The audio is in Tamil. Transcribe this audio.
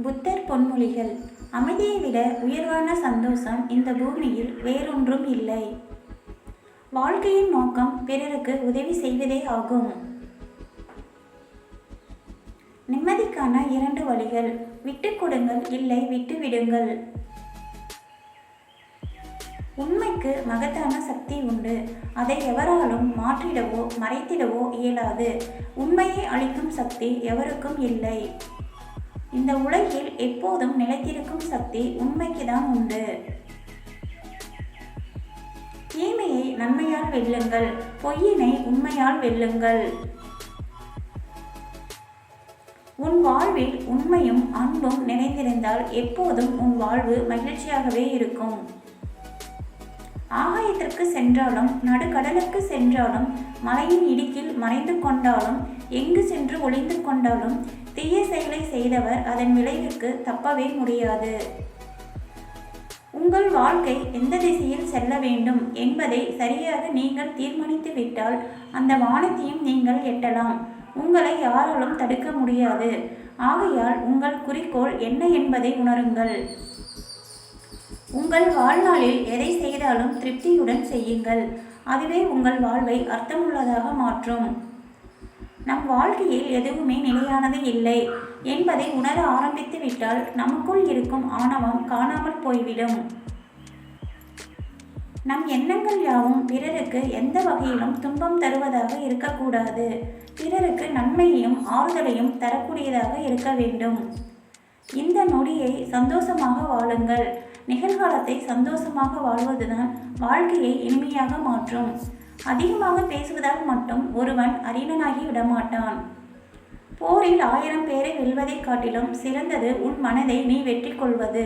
புத்தர் பொன்மொழிகள். அமைதியை விட உயர்வான சந்தோஷம் இந்த பூமியில் வேறொன்றும் இல்லை. வாழ்க்கையின் நோக்கம் பிறருக்கு உதவி செய்வதே ஆகும். நிம்மதிக்கான 2 வழிகள். விட்டுக் கொடுங்கள், இல்லை விட்டு விடுங்கள். உண்மைக்கு மகத்தான சக்தி உண்டு. அதை எவராலும் மாற்றிடவோ மறைத்திடவோ இயலாது. உண்மையை அளிக்கும் சக்தி எவருக்கும் இல்லை. இந்த உலகில் எப்போதும் நிலைத்திருக்கும் சக்தி உண்மைக்குதான் உண்டு. தீமையை நன்மையால் வெல்லுங்கள், பொய்யினை உண்மையால் வெல்லுங்கள். உன் வாழ்வில் உண்மையும் அன்பும் நிறைந்திருந்தால் எப்போதும் உன் வாழ்வு மகிழ்ச்சியாகவே இருக்கும். ஆகாயத்திற்கு சென்றாலும் நடுக்கடலுக்கு சென்றாலும் மலையின் இடுக்கில் மறைந்து கொண்டாலும் எங்கு சென்று ஒளிந்து கொண்டாலும் தீய செயலை செய்தவர் அதன் விளைவிற்கு தப்பவே முடியாது. உங்கள் வாழ்க்கை எந்த திசையில் செல்ல வேண்டும் என்பதை சரியாக நீங்கள் தீர்மானித்து விட்டால் அந்த வானத்தையும் நீங்கள் எட்டலாம். உங்களை யாராலும் தடுக்க முடியாது. ஆகையால் உங்கள் குறிக்கோள் என்ன என்பதை உணருங்கள். உங்கள் வாழ்நாளில் எதை செய்தாலும் திருப்தியுடன் செய்யுங்கள். அதுவே உங்கள் வாழ்வை அர்த்தமுள்ளதாக மாற்றும். நம் வாழ்க்கையில் எதுவுமே நிலையானது இல்லை என்பதை உணர ஆரம்பித்து விட்டால் நமக்குள் இருக்கும் ஆணவம் காணாமல் போய்விடும். நம் எண்ணங்கள் யாவும் பிறருக்கு எந்த வகையிலும் துன்பம் தருவதாக இருக்கக்கூடாது. பிறருக்கு நன்மையையும் ஆறுதலையும் தரக்கூடியதாக இருக்க வேண்டும். இந்த நொடியை சந்தோஷமாக வாழுங்கள். நிகழ்காலத்தை சந்தோஷமாக வாழ்வதுதான் வாழ்க்கையை இனிமையாக மாற்றும். அதிகமாக பேசுவதால் மட்டும் ஒருவன் அறிஞனாகி விடமாட்டான். போரில் 1000 பேரை வெல்வதை காட்டிலும் சிறந்தது உன் மனதை நீ வெற்றி கொள்வது.